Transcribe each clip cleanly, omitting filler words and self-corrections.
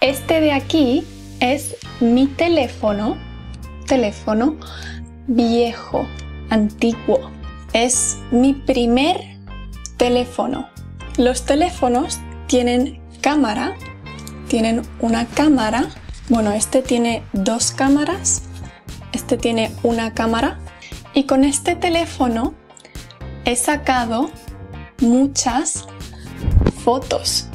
Este de aquí es mi teléfono viejo, antiguo. Es mi primer teléfono. Los teléfonos tienen cámara, tienen una cámara. Bueno, este tiene dos cámaras, este tiene una cámara. Y con este teléfono he sacado muchas fotos.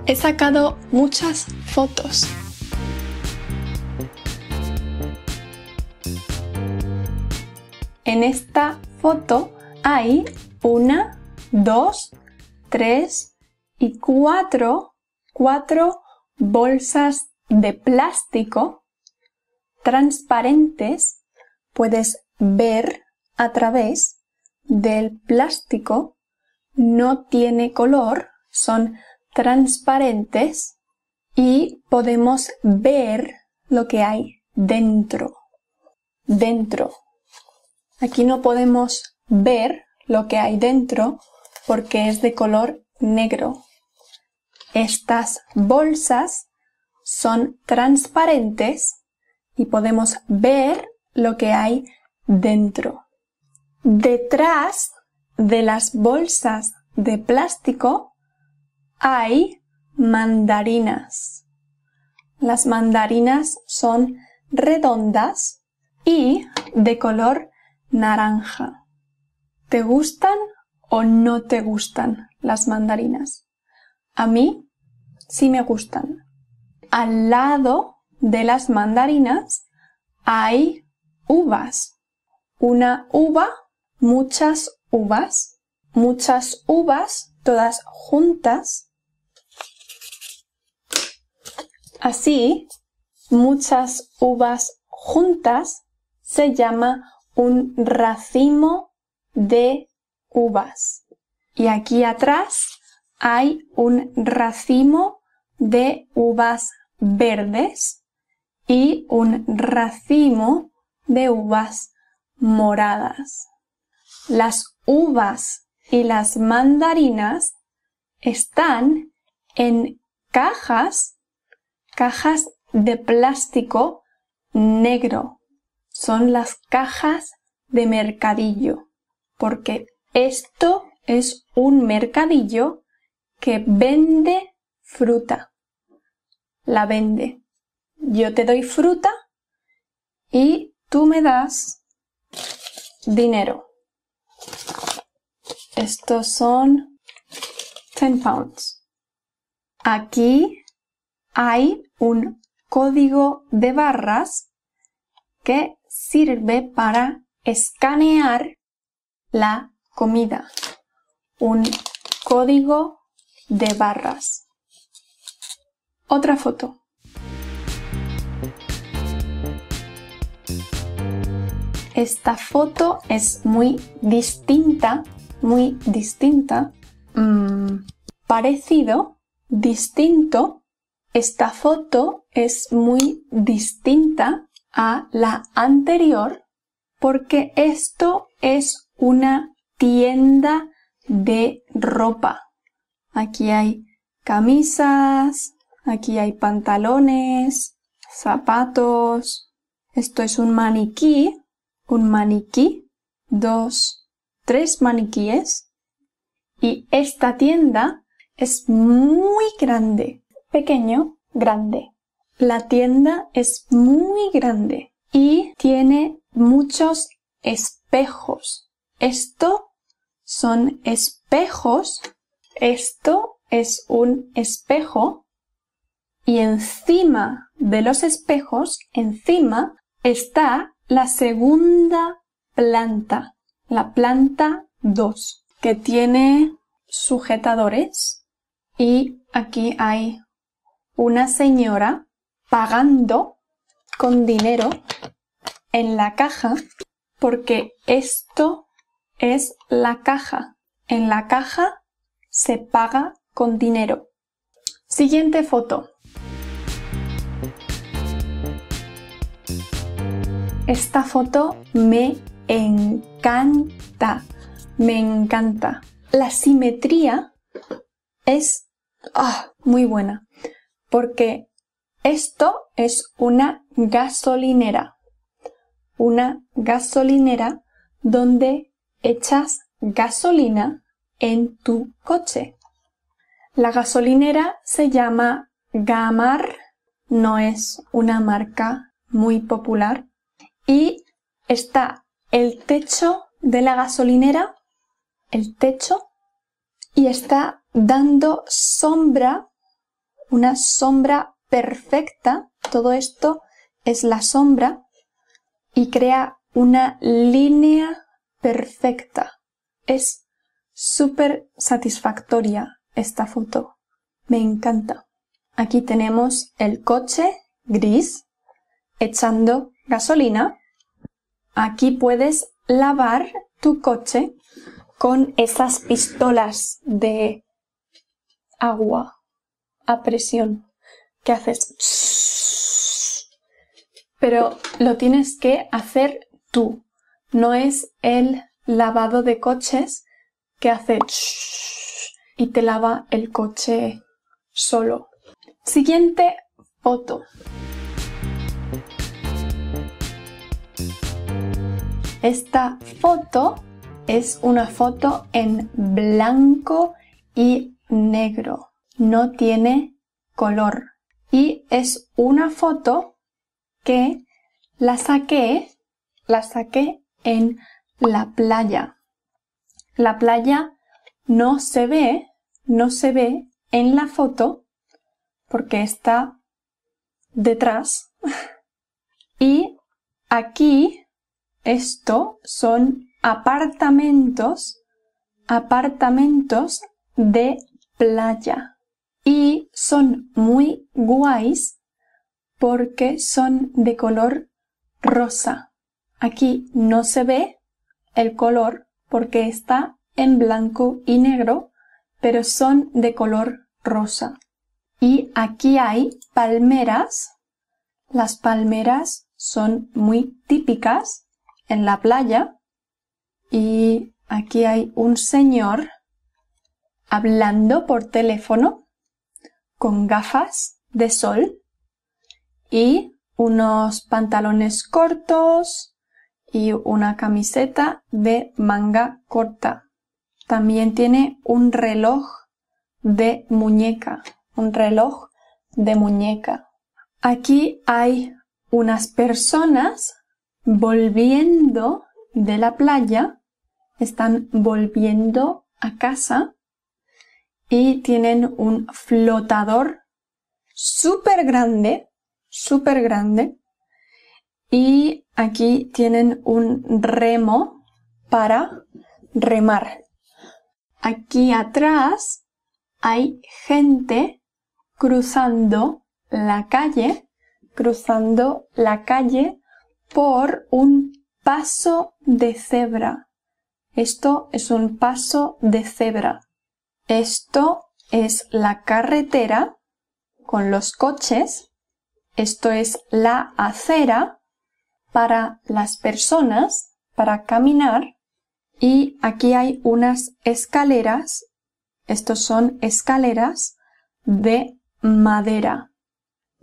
He sacado muchas fotos. En esta foto hay 1, 2, 3 y 4 bolsas de plástico transparentes. Puedes ver a través del plástico. No tiene color, son transparentes y podemos ver lo que hay dentro. Aquí no podemos ver lo que hay dentro porque es de color negro. Estas bolsas son transparentes y podemos ver lo que hay dentro. Detrás de las bolsas de plástico hay mandarinas. Las mandarinas son redondas y de color naranja. ¿Te gustan o no te gustan las mandarinas? A mí sí me gustan. Al lado de las mandarinas hay uvas. Una uva, muchas uvas todas juntas. Así, muchas uvas juntas se llama un racimo de uvas. Y aquí atrás hay un racimo de uvas verdes y un racimo de uvas moradas. Las uvas y las mandarinas están en cajas de plástico negro. Son las cajas de mercadillo, porque esto es un mercadillo que vende fruta. La vende. Yo te doy fruta y tú me das dinero. Estos son 10 pounds. Aquí hay un código de barras que sirve para escanear la comida. Un código de barras. Otra foto. Esta foto es muy distinta. Parecido, distinto. Esta foto es muy distinta a la anterior porque esto es una tienda de ropa. Aquí hay camisas, aquí hay pantalones, zapatos. Esto es un maniquí, 3 maniquíes. Y esta tienda es muy grande, pequeño, grande. La tienda es muy grande y tiene muchos espejos. Esto son espejos. Esto es un espejo y encima de los espejos, está la segunda planta, la planta 2, que tiene sujetadores y aquí hay una señora pagando con dinero en la caja porque esto es la caja. En la caja se paga con dinero. Siguiente foto. Esta foto me encanta. Me encanta. La simetría es muy buena, porque esto es una gasolinera donde echas gasolina en tu coche. La gasolinera se llama Gamar, no es una marca muy popular, y está el techo de la gasolinera, y está dando sombra, una sombra perfecta. Todo esto es la sombra y crea una línea perfecta. Es súper satisfactoria esta foto. Me encanta. Aquí tenemos el coche gris echando gasolina. Aquí puedes lavar tu coche con esas pistolas de agua a presión que haces. Pero lo tienes que hacer tú. No es el lavado de coches que hace y te lava el coche solo. Siguiente foto. Esta foto es una foto en blanco y negro. No tiene color. Y es una foto que la saqué en la playa. La playa no se ve en la foto porque está detrás. Y aquí esto son apartamentos de playa. Y son muy guays porque son de color rosa. Aquí no se ve el color porque está en blanco y negro, pero son de color rosa. Y aquí hay palmeras. Las palmeras son muy típicas en la playa. Y aquí hay un señor hablando por teléfono con gafas de sol y unos pantalones cortos y una camiseta de manga corta. También tiene un reloj de muñeca, Aquí hay unas personas volviendo de la playa, están volviendo a casa y tienen un flotador súper grande, y aquí tienen un remo para remar. Aquí atrás hay gente cruzando la calle por un paso de cebra. Esto es un paso de cebra. Esto es la carretera con los coches. Esto es la acera para las personas, para caminar. Y aquí hay unas escaleras. Estos son escaleras de madera.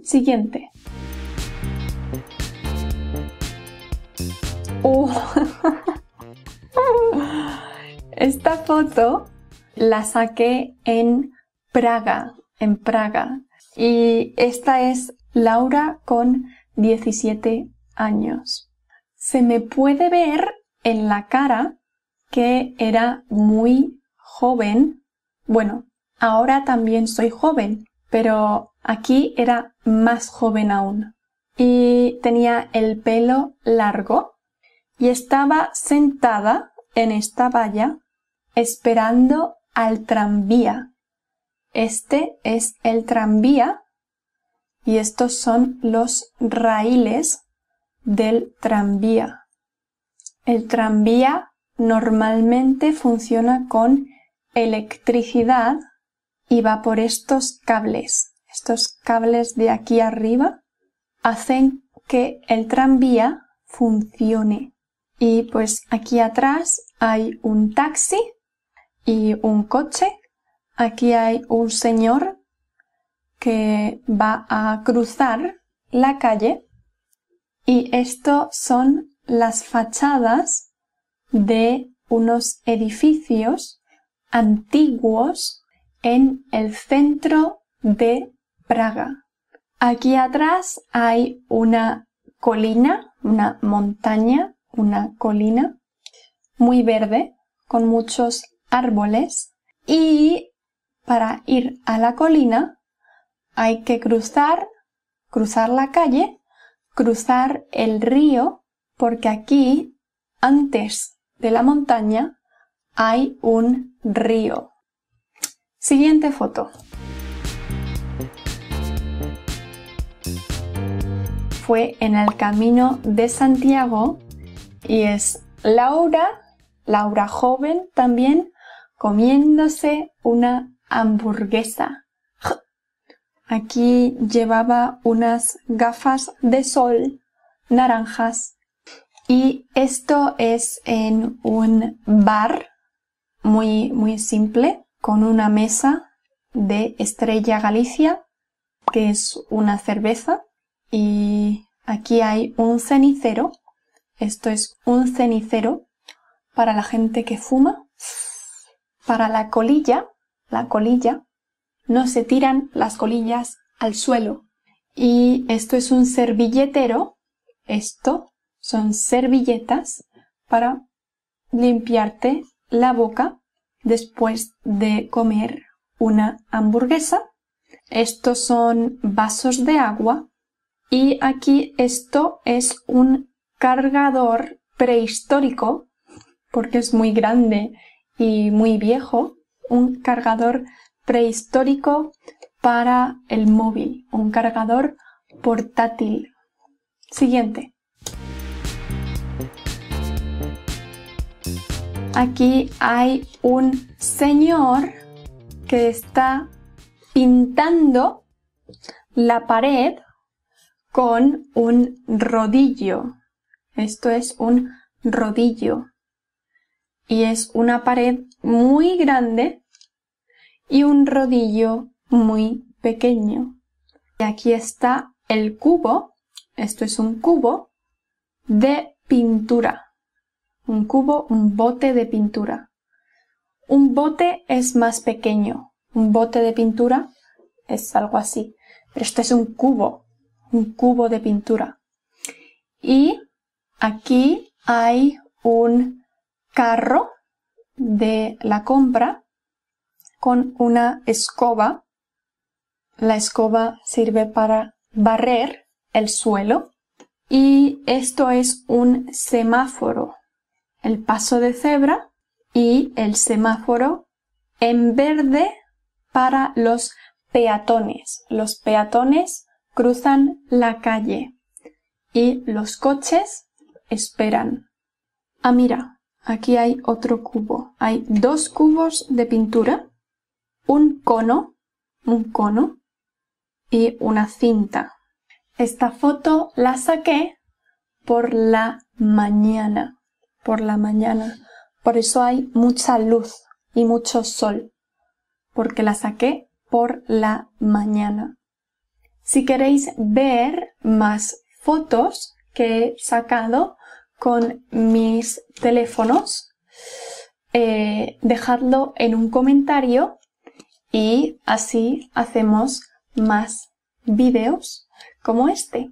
Siguiente. Esta foto la saqué en Praga. Y esta es Laura con 17 años. Se me puede ver en la cara que era muy joven. Bueno, ahora también soy joven, pero aquí era más joven aún. Y tenía el pelo largo y estaba sentada en esta valla esperando al tranvía. Este es el tranvía y estos son los raíles del tranvía. El tranvía normalmente funciona con electricidad y va por estos cables. Estos cables de aquí arriba hacen que el tranvía funcione. Y pues aquí atrás hay un taxi y un coche. Aquí hay un señor que va a cruzar la calle y esto son las fachadas de unos edificios antiguos en el centro de Praga. Aquí atrás hay una colina, una montaña, una colina muy verde con muchos árboles y para ir a la colina hay que cruzar la calle, cruzar el río, porque aquí, antes de la montaña, hay un río. Siguiente foto. Fue en el Camino de Santiago y es Laura joven también, comiéndose una hamburguesa. Aquí llevaba unas gafas de sol naranjas y esto es en un bar muy simple con una mesa de Estrella Galicia, que es una cerveza, y aquí hay un cenicero. Esto es un cenicero para la gente que fuma. Para la colilla no se tiran las colillas al suelo. Y esto es un servilletero. Esto son servilletas para limpiarte la boca después de comer una hamburguesa. Estos son vasos de agua. Y aquí esto es un cargador prehistórico, porque es muy grande y muy viejo. Un cargador prehistórico para el móvil, un cargador portátil. Siguiente. Aquí hay un señor que está pintando la pared con un rodillo. Esto es un rodillo. Y es una pared muy grande y un rodillo muy pequeño. Y aquí está el cubo. Esto es un cubo de pintura. Un cubo, un bote de pintura. Un bote es más pequeño. Un bote de pintura es algo así. Pero esto es un cubo de pintura. Y aquí hay un carro de la compra con una escoba. La escoba sirve para barrer el suelo. Y esto es un semáforo. El paso de cebra y el semáforo en verde para los peatones. Los peatones cruzan la calle y los coches esperan. Ah, mira, aquí hay otro cubo. Hay dos cubos de pintura, un cono y una cinta. Esta foto la saqué por la mañana. Por eso hay mucha luz y mucho sol, porque la saqué por la mañana. Si queréis ver más fotos que he sacado con mis teléfonos, dejadlo en un comentario y así hacemos más vídeos como este.